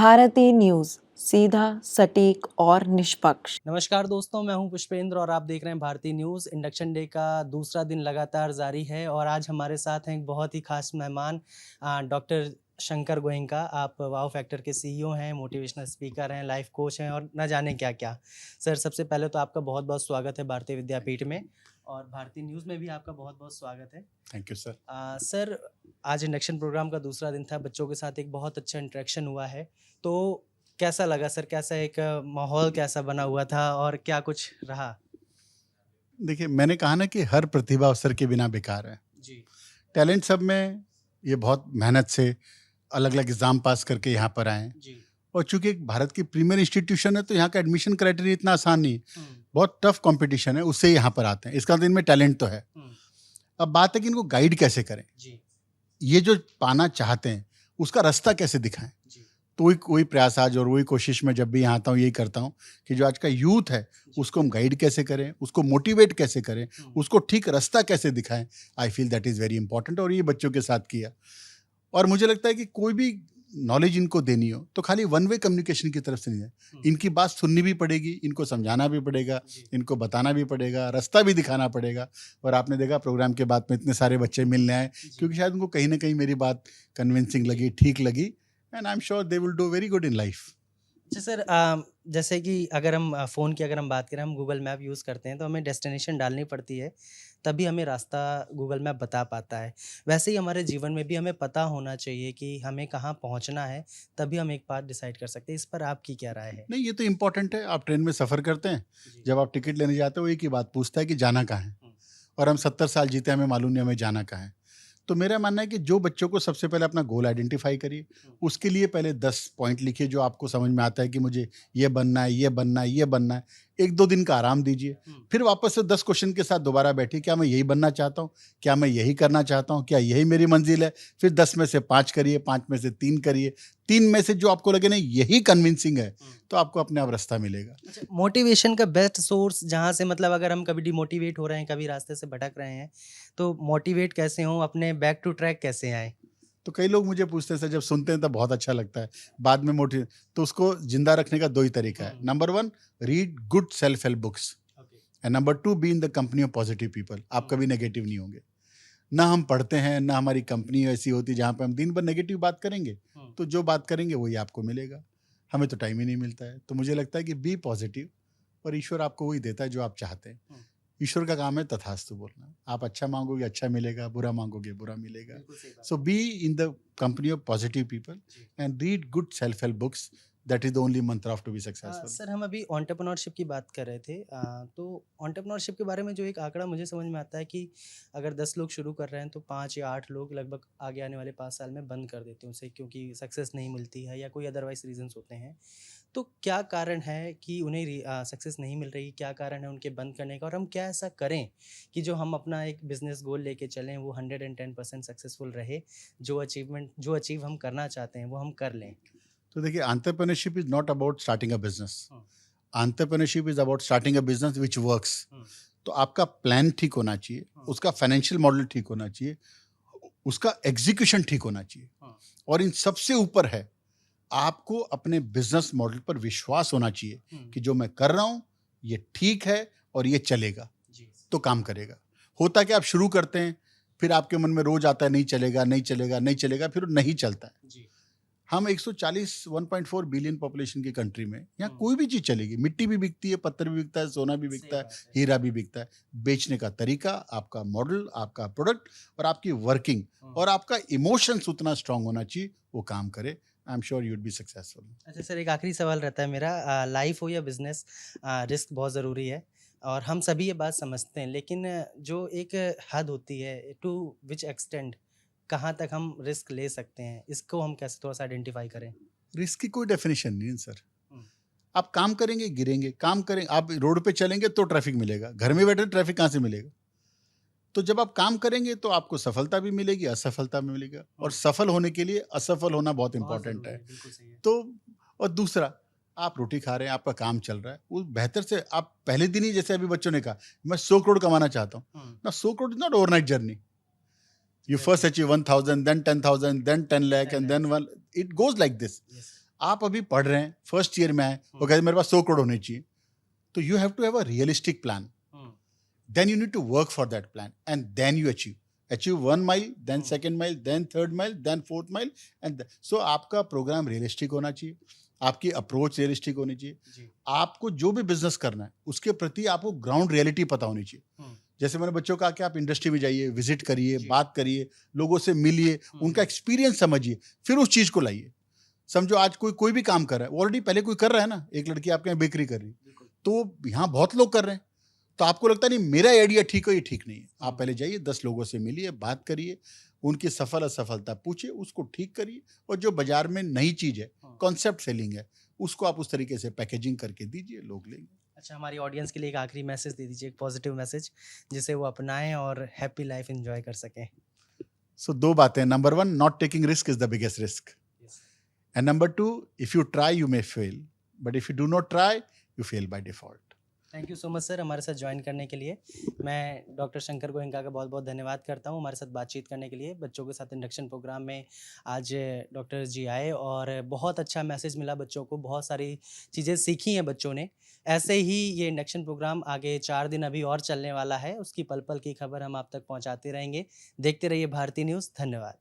Bharti news, सीधा, सटीक और निष्पक्ष। नमस्कार दोस्तों, मैं हूं पुष्पेंद्र और आप देख रहे हैं भारती न्यूज़। इंडक्शन डे का दूसरा दिन लगातार जारी है और आज हमारे साथ हैं एक बहुत ही खास मेहमान डॉक्टर शंकर गोयनका। आप वाव फैक्टर के सीईओ हैं, मोटिवेशनल स्पीकर हैं, लाइफ कोच हैं और न जाने क्या क्या। सर, सबसे पहले तो आपका बहुत बहुत स्वागत है भारतीय विद्यापीठ में और भारतीय न्यूज़ में भी आपका बहुत बहुत स्वागत है। Thank you sir. सर, आज इंडक्शन प्रोग्राम का दूसरा दिन था, बच्चों के साथ एक बहुत अच्छा इंटरेक्शन हुआ है, तो कैसा लगा सर? कैसा एक माहौल कैसा बना हुआ था और क्या कुछ रहा? देखिए, मैंने कहा ना कि हर प्रतिभा अवसर के बिना बेकार है। जी। टैलेंट सब में, ये बहुत मेहनत से अलग अलग एग्जाम पास करके यहाँ पर आए हैं। जी। और चूंकि एक भारत की प्रीमियर इंस्टीट्यूशन है तो यहाँ का एडमिशन क्राइटेरिया इतना आसान नहीं है, बहुत टफ कंपटीशन है, उससे यहाँ पर आते हैं। इसका मतलब इनमें टैलेंट तो है। अब बात है कि इनको गाइड कैसे करें। जी। ये जो पाना चाहते हैं उसका रास्ता कैसे दिखाएं। जी। तो वही प्रयास आज और वही कोशिश में जब भी यहाँ आता हूँ यही करता हूँ कि जो आज का यूथ है उसको हम गाइड कैसे करें, उसको मोटिवेट कैसे करें, उसको ठीक रास्ता कैसे दिखाएं। I feel that is very important और ये बच्चों के साथ किया। और मुझे लगता है कि कोई भी नॉलेज इनको देनी हो तो खाली वन वे कम्युनिकेशन की तरफ से नहीं है, इनकी बात सुननी भी पड़ेगी, इनको समझाना भी पड़ेगा, इनको बताना भी पड़ेगा, रास्ता भी दिखाना पड़ेगा। और आपने देखा प्रोग्राम के बाद में इतने सारे बच्चे मिलने आए क्योंकि शायद उनको कहीं ना कहीं मेरी बात कन्विंसिंग लगी, ठीक लगी, and I am sure they will do very good in life. अच्छा सर, जैसे कि अगर हम फ़ोन की अगर हम बात करें, हम गूगल मैप यूज़ करते हैं तो हमें डेस्टिनेशन डालनी पड़ती है, तभी हमें रास्ता गूगल मैप बता पाता है। वैसे ही हमारे जीवन में भी हमें पता होना चाहिए कि हमें कहाँ पहुँचना है, तभी हम एक बात डिसाइड कर सकते हैं। इस पर आपकी क्या राय है? नहीं, ये तो इम्पोर्टेंट है। आप ट्रेन में सफ़र करते हैं, जब आप टिकट लेने जाते हो एक ही बात पूछता है कि जाना कहाँ है। और हम 70 साल जीते, हमें मालूम नहीं हमें जाना कहाँ है। तो मेरा मानना है कि जो बच्चों को सबसे पहले अपना गोल आइडेंटिफाई करिए, उसके लिए पहले 10 पॉइंट लिखिए जो आपको समझ में आता है कि मुझे ये बनना है, ये बनना है, ये बनना है। 1-2 दिन का आराम दीजिए, फिर वापस से 10 क्वेश्चन के साथ दोबारा बैठिए, क्या मैं यही बनना चाहता हूँ, क्या मैं यही करना चाहता हूँ, क्या यही मेरी मंजिल है। फिर 10 में से 5 करिए, 5 में से 3 करिए, 3 में से जो आपको लगे नहीं यही कन्विंसिंग है, तो आपको अपने आप रास्ता मिलेगा। अच्छा, मोटिवेशन का बेस्ट सोर्स जहाँ से, मतलब अगर हम कभी डिमोटिवेट हो रहे हैं, कभी रास्ते से भटक रहे हैं, तो मोटिवेट कैसे हों, अपने बैक टू ट्रैक कैसे आएँ? तो कई लोग मुझे पूछते हैं सर, जब सुनते हैं तब बहुत अच्छा लगता है, बाद में मोटिव, तो उसको जिंदा रखने का 2 ही तरीका है। Number 1, read good self help books, and number 2, B in the company of positive people. आप कभी नेगेटिव नहीं होंगे। ना हम पढ़ते हैं, ना हमारी कंपनी ऐसी होती जहाँ पे हम दिन भर नेगेटिव बात करेंगे, तो जो बात करेंगे वही आपको मिलेगा। हमें तो टाइम ही नहीं मिलता है। तो मुझे लगता है कि बी पॉजिटिव, और ईश्वर आपको वही देता है जो आप चाहते हैं। ईश्वर का काम है तथास्तु बोलना। आप अच्छा मांगोगे अच्छा मिलेगा, बुरा मांगोगे बुरा मिलेगा। So be in the company of positive people and read good self help books. That is the only मंत्र of to be successful. Sir, हम अभी एंटरप्रेन्योरशिप की बात कर रहे थे, तो एंटरप्रेन्योरशिप के बारे में जो एक आंकड़ा मुझे समझ में आता है कि अगर 10 लोग शुरू कर रहे हैं तो 5 या 8 लोग लगभग आगे आने वाले 5 साल में बंद कर देते हैं उसे, क्योंकि सक्सेस नहीं मिलती है या कोई अदरवाइज रीजंस होते हैं। तो क्या कारण है कि उन्हें सक्सेस नहीं मिल रही? क्या कारण है उनके बंद करने का? और हम क्या ऐसा करें कि जो हम अपना एक बिजनेस गोल लेके चलें वो 110% सक्सेसफुल रहे, जो अचीव हम करना चाहते हैं वो हम कर लें? तो देखिए, entrepreneurship is not about starting a business. Entrepreneurship is about starting a business which works. तो आपका प्लान ठीक होना चाहिए, उसका फाइनेंशियल मॉडल ठीक होना चाहिए, उसका एग्जीक्यूशन ठीक होना चाहिए, और इन सबसे ऊपर है आपको अपने बिजनेस मॉडल पर विश्वास होना चाहिए कि जो मैं कर रहा हूं ये ठीक है और ये चलेगा, तो काम करेगा। होता है कि आप शुरू करते हैं, फिर आपके मन में रोज आता है नहीं चलेगा नहीं चलेगा नहीं चलेगा, फिर नहीं चलता है। हम 140 बिलियन पॉपुलेशन की कंट्री में यहाँ कोई भी चीज चलेगी। मिट्टी भी बिकती है, पत्थर भी बिकता है, सोना भी बिकता है, हीरा भी बिकता है। बेचने का तरीका, आपका मॉडल, आपका प्रोडक्ट और आपकी वर्किंग और आपका इमोशंस उतना स्ट्रांग होना चाहिए, वो काम करे। I am sure you'd be successful. अच्छा सर, एक आखिरी सवाल रहता है मेरा, लाइफ हो या बिजनेस, रिस्क बहुत ज़रूरी है और हम सभी ये बात समझते हैं, लेकिन जो एक हद होती है, टू विच एक्सटेंड कहाँ तक हम रिस्क ले सकते हैं, इसको हम कैसे थोड़ा सा आइडेंटिफाई करें? रिस्क की कोई डेफिनेशन नहीं है सर। आप काम करेंगे गिरेंगे, काम करेंगे, आप रोड पे चलेंगे तो ट्रैफिक मिलेगा, घर में बैठे ट्रैफिक कहाँ से मिलेगा। तो जब आप काम करेंगे तो आपको सफलता भी मिलेगी, असफलता भी मिलेगा, और सफल होने के लिए असफल होना बहुत इंपॉर्टेंट है। तो और दूसरा, आप रोटी खा रहे हैं, आपका काम चल रहा है, वो बेहतर से आप पहले दिन ही, जैसे अभी बच्चों ने कहा मैं 100 करोड़ कमाना चाहता हूँ ना, 100 crore is not overnight journey. You first achieve 1,000, then 10,000, then 10 lakh, and then one. It goes like this. आप अभी पढ़ रहे हैं, फर्स्ट ईयर में आए और कहते हैं मेरे पास 100 करोड़ होने चाहिए, तो you have to have a realistic plan. Then you need to work for that plan, and then you achieve 1 mile, then second mile, then third mile, then fourth mile, and so आपका programme realistic होना चाहिए, आपकी approach realistic होनी चाहिए. जी. आपको जो भी business करना है उसके प्रति आपको ग्राउंड रियलिटी पता होनी चाहिए. जैसे मैंने बच्चों को कहा कि आप इंडस्ट्री में जाइए, विजिट करिए, जी. बात करिए, लोगों से मिलिए, उनका एक्सपीरियंस समझिए, फिर उस चीज को लाइए. समझो आज कोई भी काम कर रहा है, ऑलरेडी पहले कोई कर रहा है ना, एक लड़की आपके यहाँ बेकरी कर रही है, तो यहाँ बहुत लोग कर रहे हैं, तो आपको लगता नहीं मेरा आइडिया ठीक है, ये ठीक नहीं है. आप पहले जाइए, 10 लोगों से मिलिए, बात करिए, उनकी सफल असफलता पूछिए, उसको ठीक करिए, और जो बाजार में नई चीज है, कॉन्सेप्ट सेलिंग है, उसको आप उस तरीके से पैकेजिंग करके दीजिए, लोग लेंगे. अच्छा, हमारी ऑडियंस के लिए एक आखिरी मैसेज दे दीजिए, एक पॉजिटिव मैसेज जिसे वो अपनाएं और हैप्पी लाइफ एंजॉय कर सकें. सो 2 बातें. Number 1, not taking risk is the biggest risk. And number 2, if you try you may fail, but if you do not try you fail by default. Thank you so much sir, हमारे साथ join करने के लिए. मैं doctor Shankar Goenka का बहुत बहुत धन्यवाद करता हूँ हमारे साथ बातचीत करने के लिए. बच्चों के साथ इंडक्शन प्रोग्राम में आज डॉक्टर जी आए और बहुत अच्छा मैसेज मिला बच्चों को, बहुत सारी चीज़ें सीखी हैं बच्चों ने. ऐसे ही ये इंडक्शन प्रोग्राम आगे 4 दिन अभी और चलने वाला है, उसकी पल पल की खबर हम आप तक पहुँचाते रहेंगे. देखते रहिए भारती न्यूज़. धन्यवाद.